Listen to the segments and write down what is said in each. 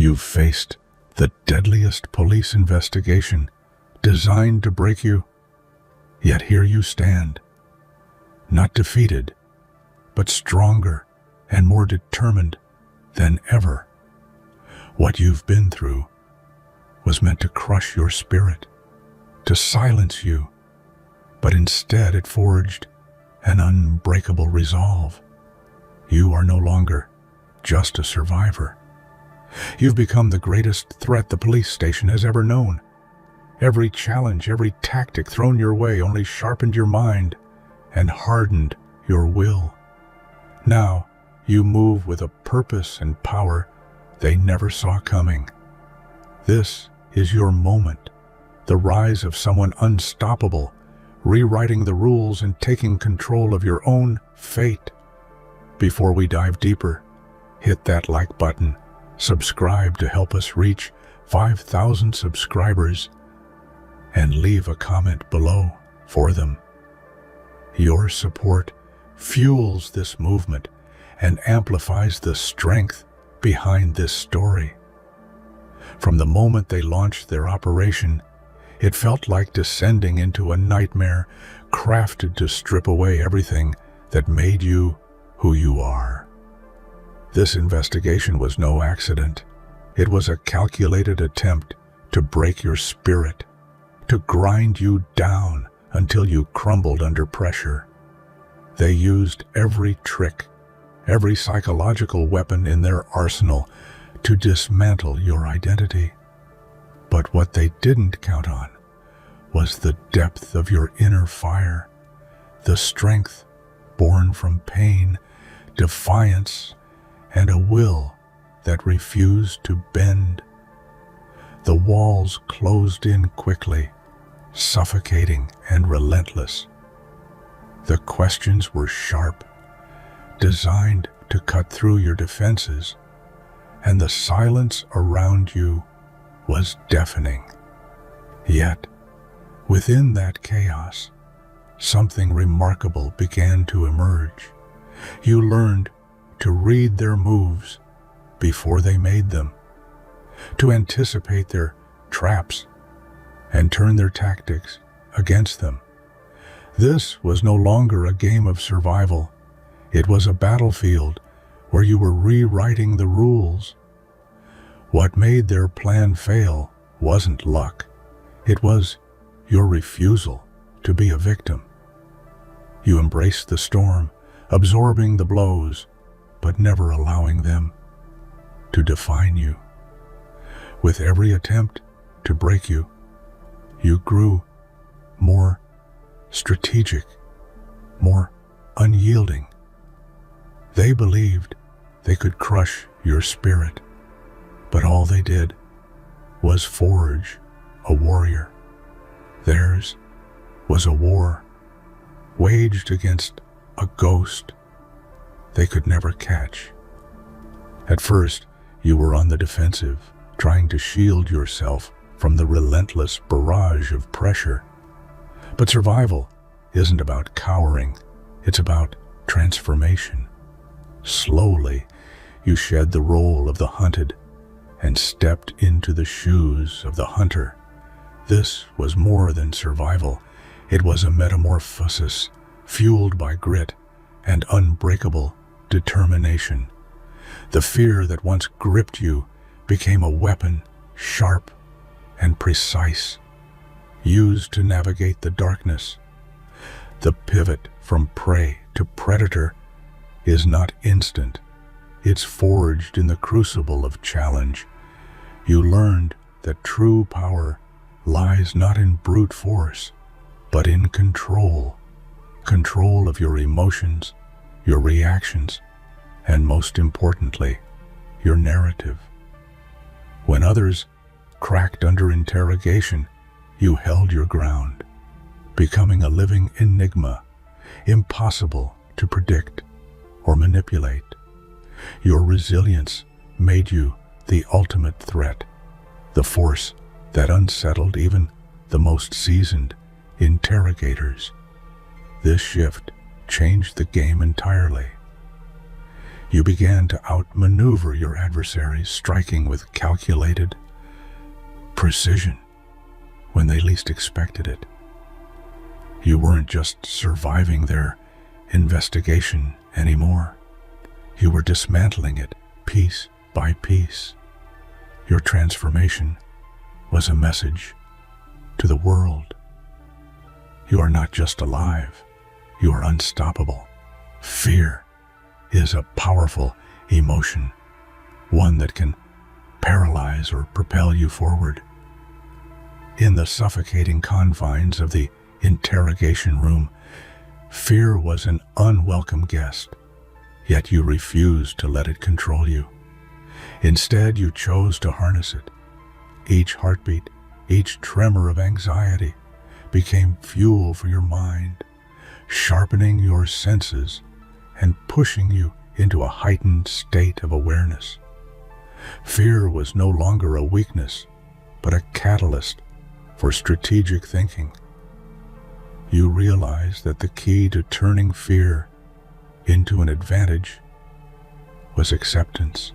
You've faced the deadliest police investigation designed to break you, yet here you stand, not defeated, but stronger and more determined than ever. What you've been through was meant to crush your spirit, to silence you, but instead it forged an unbreakable resolve. You are no longer just a survivor. You've become the greatest threat the police station has ever known. Every challenge, every tactic thrown your way only sharpened your mind and hardened your will. Now, you move with a purpose and power they never saw coming. This is your moment, the rise of someone unstoppable, rewriting the rules and taking control of your own fate. Before we dive deeper, hit that like button, subscribe to help us reach 5,000 subscribers, and leave a comment below for them. Your support fuels this movement and amplifies the strength behind this story. From the moment they launched their operation, it felt like descending into a nightmare crafted to strip away everything that made you who you are. This investigation was no accident. It was a calculated attempt to break your spirit, to grind you down until you crumbled under pressure. They used every trick, every psychological weapon in their arsenal to dismantle your identity. But what they didn't count on was the depth of your inner fire, the strength born from pain, defiance, and a will that refused to bend. The walls closed in quickly, suffocating and relentless. The questions were sharp, designed to cut through your defenses, and the silence around you was deafening. Yet, within that chaos, something remarkable began to emerge. You learned to read their moves before they made them, to anticipate their traps and turn their tactics against them. This was no longer a game of survival. It was a battlefield where you were rewriting the rules. What made their plan fail wasn't luck. It was your refusal to be a victim. You embraced the storm, absorbing the blows, but never allowing them to define you. With every attempt to break you, you grew more strategic, more unyielding. They believed they could crush your spirit, but all they did was forge a warrior. Theirs was a war waged against a ghost they could never catch. At first, you were on the defensive, trying to shield yourself from the relentless barrage of pressure. But survival isn't about cowering, it's about transformation. Slowly, you shed the role of the hunted and stepped into the shoes of the hunter. This was more than survival. It was a metamorphosis fueled by grit and unbreakable determination. The fear that once gripped you became a weapon, sharp and precise, used to navigate the darkness. The pivot from prey to predator is not instant. It's forged in the crucible of challenge. You learned that true power lies not in brute force, but in control. Control of your emotions, your reactions, and most importantly, your narrative. When others cracked under interrogation, you held your ground, becoming a living enigma, impossible to predict or manipulate. Your resilience made you the ultimate threat, the force that unsettled even the most seasoned interrogators. This shift changed the game entirely. You began to outmaneuver your adversaries, striking with calculated precision when they least expected it. You weren't just surviving their investigation anymore. You were dismantling it piece by piece. Your transformation was a message to the world. You are not just alive, you are unstoppable. Fear is a powerful emotion, one that can paralyze or propel you forward. In the suffocating confines of the interrogation room, fear was an unwelcome guest, yet you refused to let it control you. Instead, you chose to harness it. Each heartbeat, each tremor of anxiety became fuel for your mind, sharpening your senses and pushing you into a heightened state of awareness. Fear was no longer a weakness, but a catalyst for strategic thinking. You realized that the key to turning fear into an advantage was acceptance.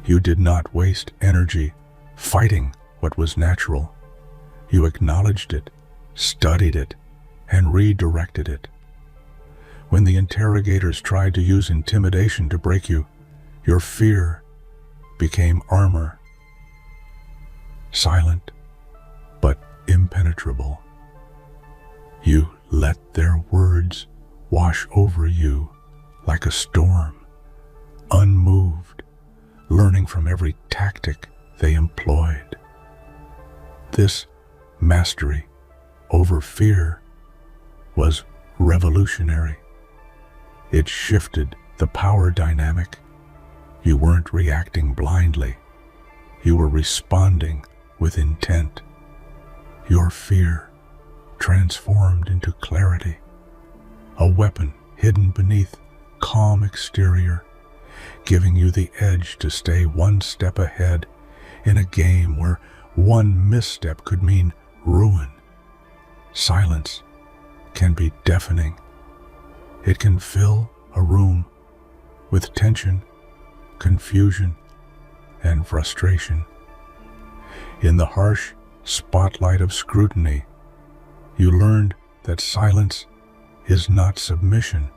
You did not waste energy fighting what was natural. You acknowledged it, studied it, and redirected it. When the interrogators tried to use intimidation to break you, your fear became armor, silent but impenetrable. You let their words wash over you like a storm, unmoved, learning from every tactic they employed. This mastery over fear was revolutionary. It shifted the power dynamic. You weren't reacting blindly. You were responding with intent. Your fear transformed into clarity, a weapon hidden beneath calm exterior, giving you the edge to stay one step ahead in a game where one misstep could mean ruin. Silence can be deafening. It can fill a room with tension, confusion, and frustration. In the harsh spotlight of scrutiny, you learned that silence is not submission,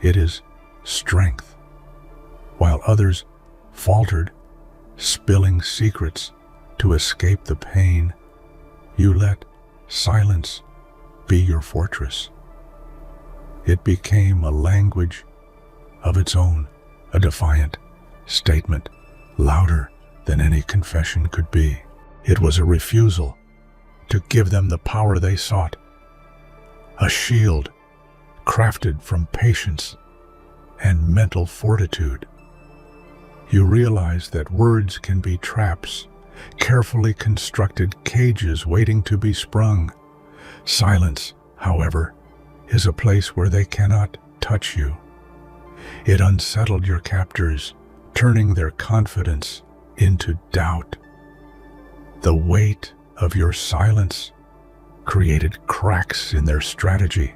it is strength. While others faltered, spilling secrets to escape the pain, you let silence be your fortress. It became a language of its own, a defiant statement, louder than any confession could be. It was a refusal to give them the power they sought, a shield crafted from patience and mental fortitude. You realize that words can be traps, carefully constructed cages waiting to be sprung. Silence, however, is a place where they cannot touch you. It unsettled your captors, turning their confidence into doubt. The weight of your silence created cracks in their strategy.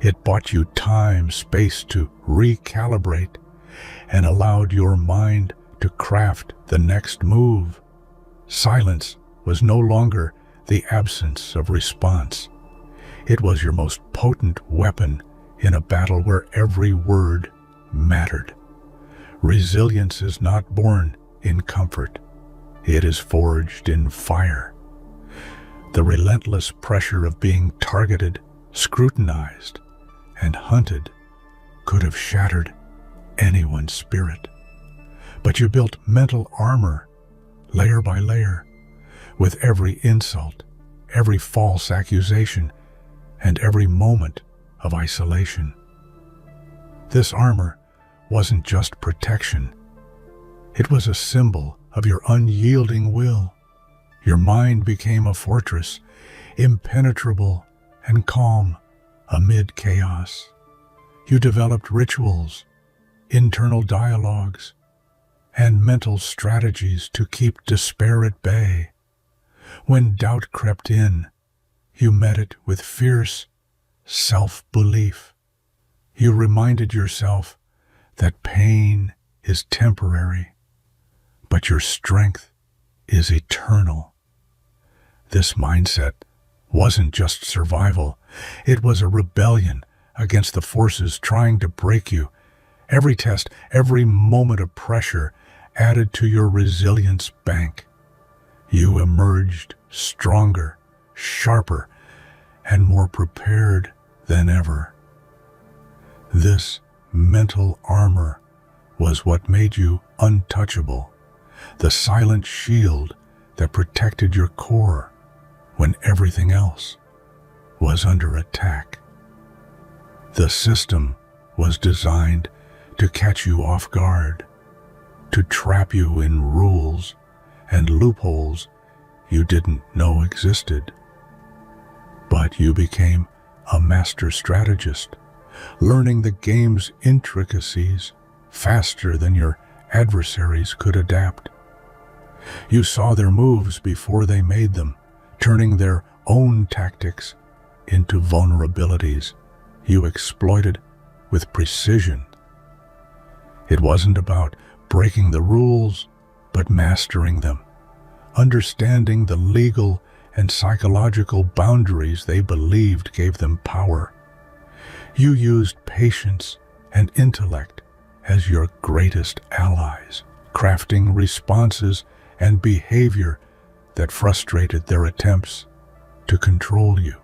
It bought you time, space to recalibrate, and allowed your mind to craft the next move. Silence was no longer the absence of response. It was your most potent weapon in a battle where every word mattered. Resilience is not born in comfort. It is forged in fire. The relentless pressure of being targeted, scrutinized, and hunted could have shattered anyone's spirit. But you built mental armor, layer by layer, with every insult, every false accusation, and every moment of isolation. This armor wasn't just protection. It was a symbol of your unyielding will. Your mind became a fortress, impenetrable and calm amid chaos. You developed rituals, internal dialogues, and mental strategies to keep despair at bay. When doubt crept in, you met it with fierce self-belief. You reminded yourself that pain is temporary, but your strength is eternal. This mindset wasn't just survival, it was a rebellion against the forces trying to break you. Every test, every moment of pressure added to your resilience bank. You emerged stronger, sharper, and more prepared than ever. This mental armor was what made you untouchable, the silent shield that protected your core when everything else was under attack. The system was designed to catch you off guard, to trap you in rules and loopholes you didn't know existed. But you became a master strategist, learning the game's intricacies faster than your adversaries could adapt. You saw their moves before they made them, turning their own tactics into vulnerabilities you exploited with precision. It wasn't about breaking the rules, but mastering them, understanding the legal and psychological boundaries they believed gave them power. You used patience and intellect as your greatest allies, crafting responses and behavior that frustrated their attempts to control you.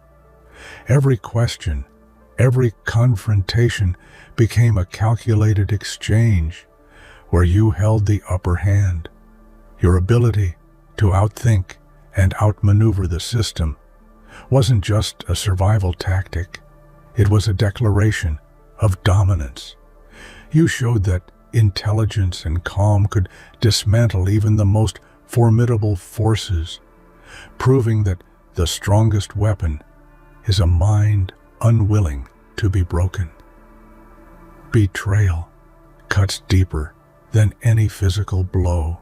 Every question, every confrontation became a calculated exchange where you held the upper hand. Your ability to outthink and outmaneuver the system wasn't just a survival tactic, it was a declaration of dominance. You showed that intelligence and calm could dismantle even the most formidable forces, proving that the strongest weapon is a mind unwilling to be broken. Betrayal cuts deeper than any physical blow.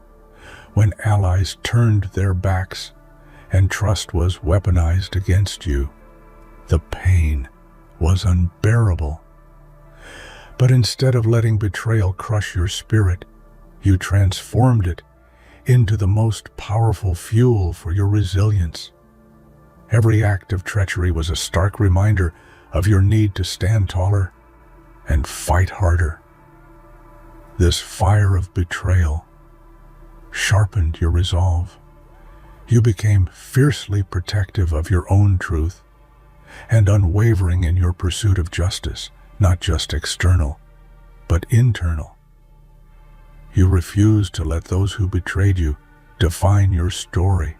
When allies turned their backs and trust was weaponized against you, the pain was unbearable. But instead of letting betrayal crush your spirit, you transformed it into the most powerful fuel for your resilience. Every act of treachery was a stark reminder of your need to stand taller and fight harder. This fire of betrayal sharpened your resolve. You became fiercely protective of your own truth and unwavering in your pursuit of justice, not just external, but internal. You refused to let those who betrayed you define your story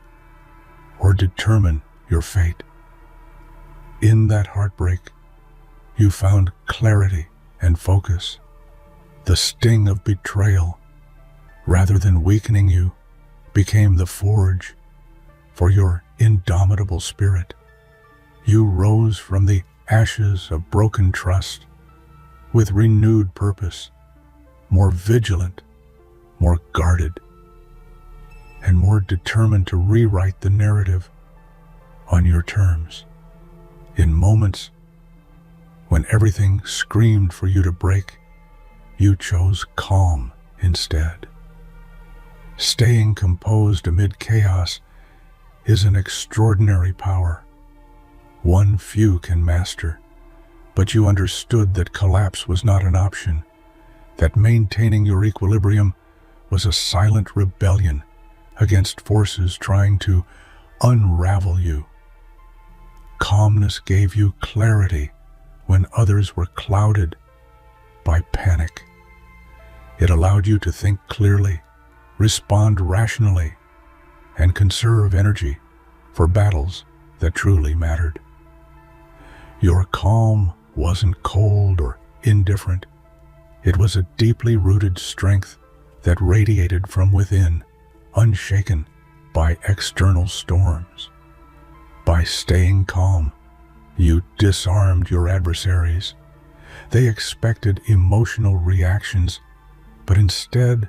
or determine your fate. In that heartbreak, you found clarity and focus. The sting of betrayal, rather than weakening you, became the forge for your indomitable spirit. You rose from the ashes of broken trust with renewed purpose, more vigilant, more guarded, and more determined to rewrite the narrative on your terms. In moments when everything screamed for you to break, you chose calm instead. Staying composed amid chaos is an extraordinary power, one few can master, but you understood that collapse was not an option, that maintaining your equilibrium was a silent rebellion against forces trying to unravel you. Calmness gave you clarity when others were clouded by panic. It allowed you to think clearly, respond rationally, and conserve energy for battles that truly mattered. Your calm wasn't cold or indifferent. It was a deeply rooted strength that radiated from within, unshaken by external storms. By staying calm, you disarmed your adversaries. They expected emotional reactions, but instead,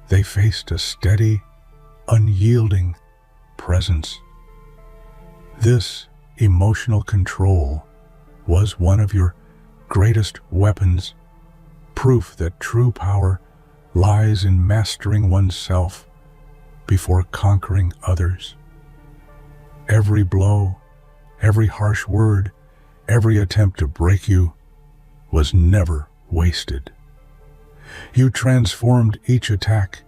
they faced a steady, unyielding presence. This emotional control was one of your greatest weapons proof that true power lies in mastering oneself before conquering others. Every blow, every harsh word, every attempt to break you was never wasted. You transformed each attack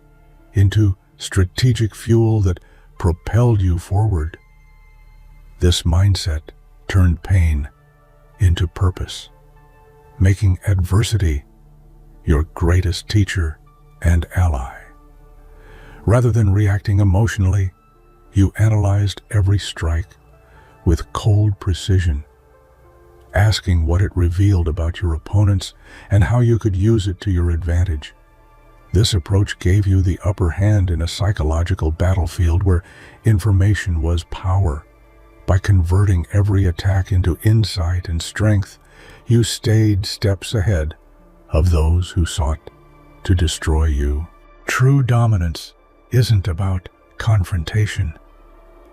into strategic fuel that propelled you forward. This mindset turned pain into purpose, making adversity your greatest teacher and ally. Rather than reacting emotionally, you analyzed every strike with cold precision, asking what it revealed about your opponents and how you could use it to your advantage. This approach gave you the upper hand in a psychological battlefield where information was power. By converting every attack into insight and strength, you stayed steps ahead of those who sought to destroy you. True dominance isn't about confrontation.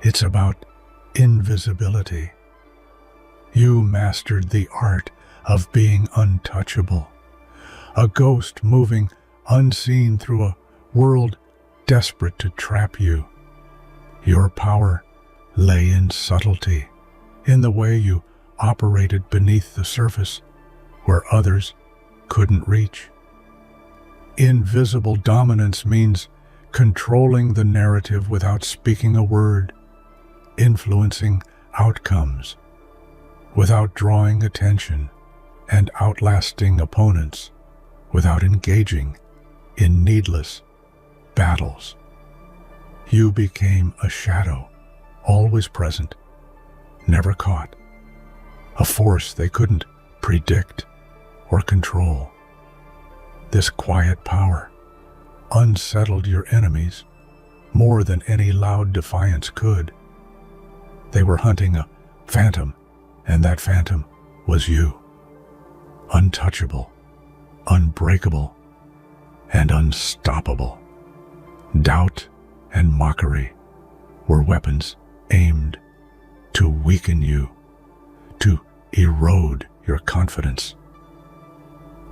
It's about invisibility. You mastered the art of being untouchable, a ghost moving unseen through a world desperate to trap you. Your power lay in subtlety, in the way you operated beneath the surface where others couldn't reach. Invisible dominance means controlling the narrative without speaking a word, influencing outcomes without drawing attention, and outlasting opponents without engaging in needless battles. You became a shadow, always present, never caught, a force they couldn't predict or control. This quiet power unsettled your enemies more than any loud defiance could. They were hunting a phantom, and that phantom was you. Untouchable, unbreakable, and unstoppable. Doubt and mockery were weapons aimed to weaken you, to erode your confidence.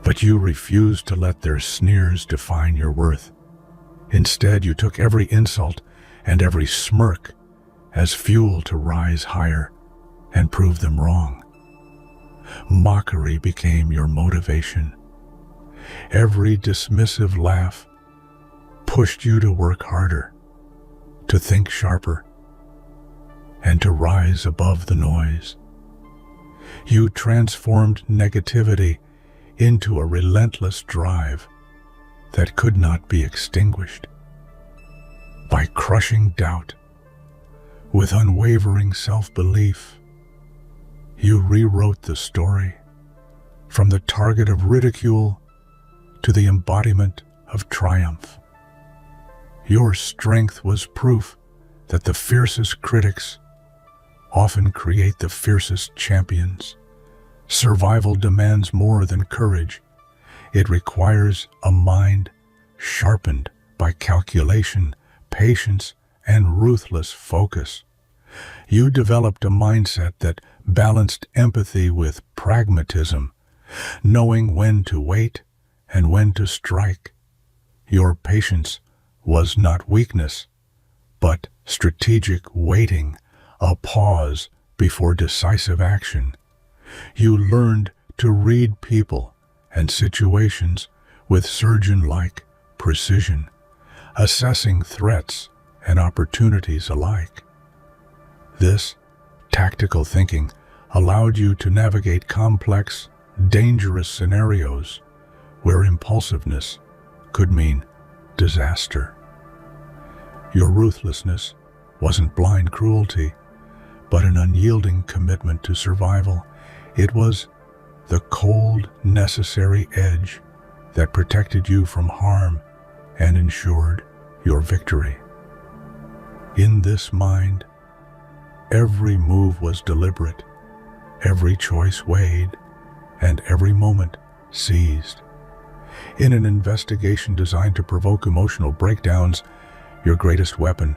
But you refused to let their sneers define your worth. Instead, you took every insult and every smirk as fuel to rise higher and prove them wrong. Mockery became your motivation. Every dismissive laugh pushed you to work harder, to think sharper, and to rise above the noise. You transformed negativity into a relentless drive that could not be extinguished. By crushing doubt with unwavering self-belief, you rewrote the story, from the target of ridicule to the embodiment of triumph. Your strength was proof that the fiercest critics often create the fiercest champions. Survival demands more than courage. It requires a mind sharpened by calculation, patience, and ruthless focus. You developed a mindset that balanced empathy with pragmatism, knowing when to wait and when to strike. Your patience was not weakness, but strategic waiting, a pause before decisive action. You learned to read people and situations with surgeon-like precision, assessing threats and opportunities alike. This tactical thinking allowed you to navigate complex, dangerous scenarios where impulsiveness could mean disaster. Your ruthlessness wasn't blind cruelty, but an unyielding commitment to survival. It was the cold, necessary edge that protected you from harm and ensured your victory. In this mind, every move was deliberate, every choice weighed, and every moment seized. In an investigation designed to provoke emotional breakdowns, your greatest weapon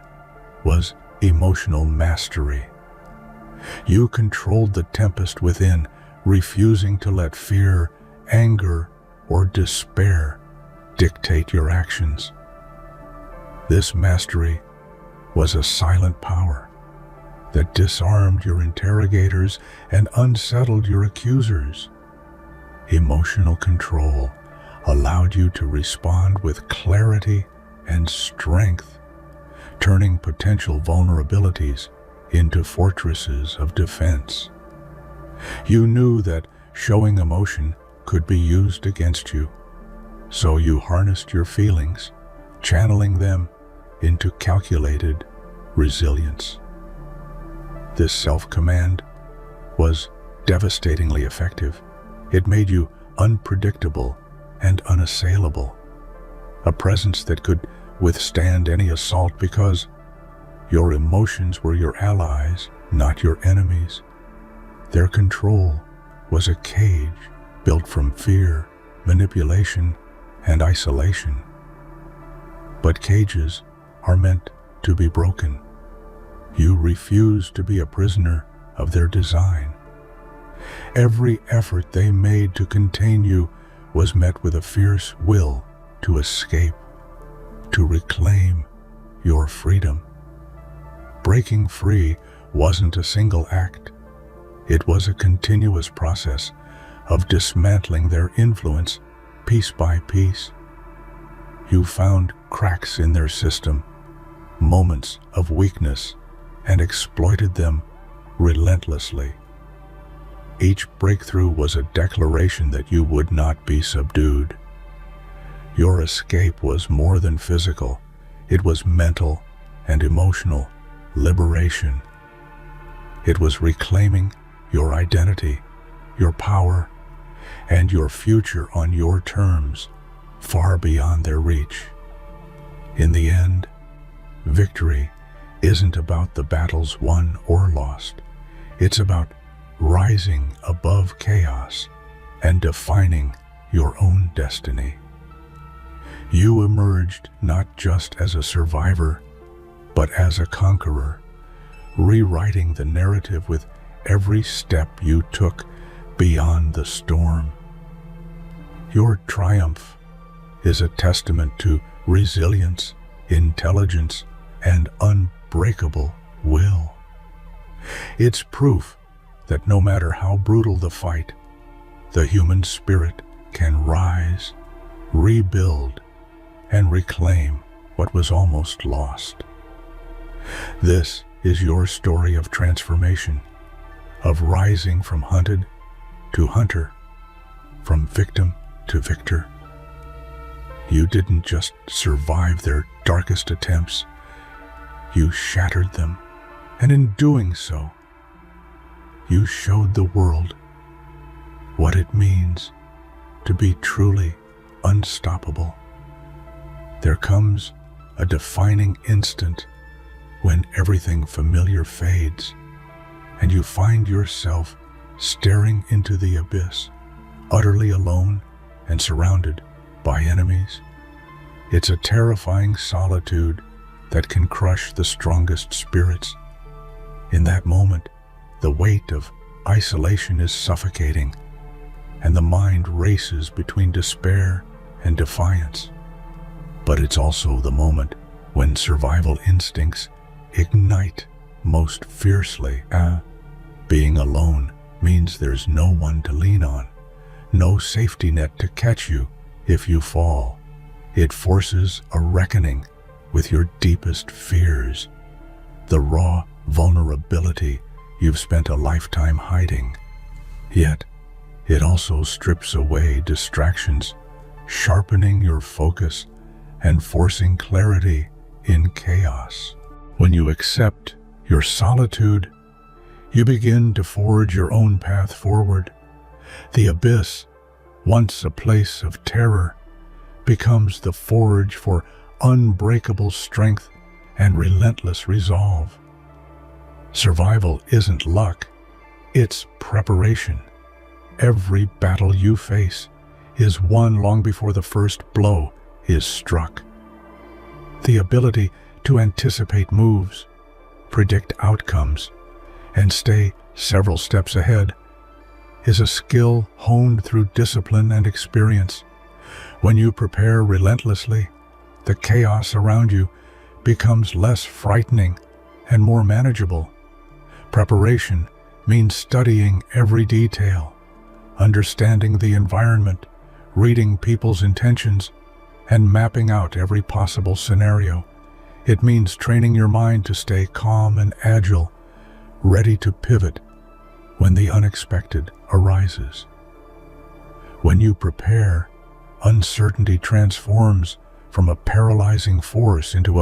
was emotional mastery. You controlled the tempest within, refusing to let fear, anger, or despair dictate your actions. This mastery was a silent power that disarmed your interrogators and unsettled your accusers. Emotional control allowed you to respond with clarity and strength, turning potential vulnerabilities into fortresses of defense. You knew that showing emotion could be used against you, so you harnessed your feelings, channeling them into calculated resilience. This self-command was devastatingly effective. It made you unpredictable and unassailable, a presence that could withstand any assault because your emotions were your allies, not your enemies. Their control was a cage built from fear, manipulation, and isolation. But cages are meant to be broken. You refuse to be a prisoner of their design. Every effort they made to contain you was met with a fierce will to escape, to reclaim your freedom. Breaking free wasn't a single act. It was a continuous process of dismantling their influence piece by piece. You found cracks in their system, moments of weakness, and exploited them relentlessly. Each breakthrough was a declaration that you would not be subdued. Your escape was more than physical. It was mental and emotional liberation. It was reclaiming your identity, your power, and your future on your terms, far beyond their reach. In the end, victory isn't about the battles won or lost. It's about rising above chaos and defining your own destiny. You emerged not just as a survivor, but as a conqueror, rewriting the narrative with every step you took beyond the storm. Your triumph is a testament to resilience, intelligence, and unbreakable will. It's proof that no matter how brutal the fight, the human spirit can rise, rebuild, and reclaim what was almost lost. This is your story of transformation, of rising from hunted to hunter, from victim to victor. You didn't just survive their darkest attempts, you shattered them, and in doing so, you showed the world what it means to be truly unstoppable. There comes a defining instant when everything familiar fades and you find yourself staring into the abyss, utterly alone and surrounded by enemies. It's a terrifying solitude that can crush the strongest spirits. In that moment, the weight of isolation is suffocating, and the mind races between despair and defiance. But it's also the moment when survival instincts ignite most fiercely. Being alone means there's no one to lean on, no safety net to catch you if you fall. It forces a reckoning with your deepest fears, the raw vulnerability you've spent a lifetime hiding. Yet, it also strips away distractions, sharpening your focus and forcing clarity in chaos. When you accept your solitude, you begin to forge your own path forward. The abyss, once a place of terror, becomes the forge for unbreakable strength and relentless resolve. Survival isn't luck, it's preparation. Every battle you face is won long before the first blow is struck. The ability to anticipate moves, predict outcomes, and stay several steps ahead is a skill honed through discipline and experience. When you prepare relentlessly, the chaos around you becomes less frightening and more manageable. Preparation means studying every detail, understanding the environment, reading people's intentions, and mapping out every possible scenario. It means training your mind to stay calm and agile, ready to pivot when the unexpected arises. When you prepare, uncertainty transforms from a paralyzing force into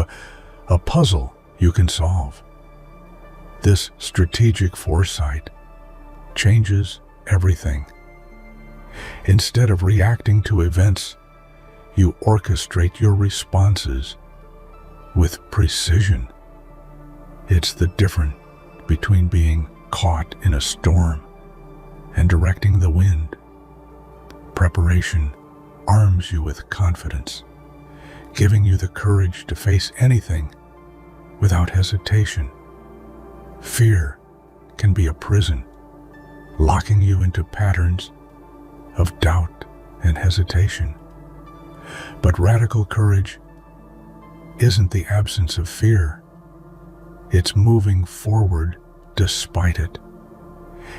a puzzle you can solve. This strategic foresight changes everything. Instead of reacting to events, you orchestrate your responses with precision. It's the difference between being caught in a storm and directing the wind. Preparation arms you with confidence, giving you the courage to face anything without hesitation. Fear can be a prison, locking you into patterns of doubt and hesitation. But radical courage isn't the absence of fear. It's moving forward despite it.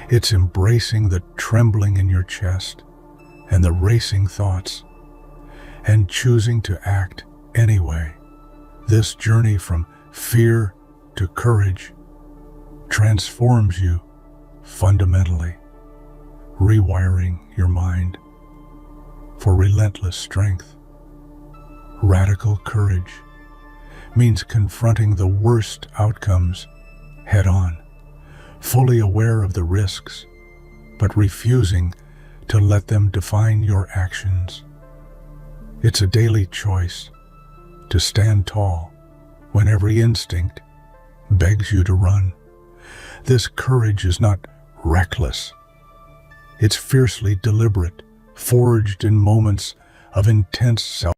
It's embracing the trembling in your chest and the racing thoughts, and choosing to act anyway. This journey from fear to courage transforms you fundamentally, rewiring your mind for relentless strength. Radical courage means confronting the worst outcomes head-on, fully aware of the risks, but refusing to let them define your actions. It's a daily choice to stand tall when every instinct begs you to run. This courage is not reckless. It's fiercely deliberate, forged in moments of intense self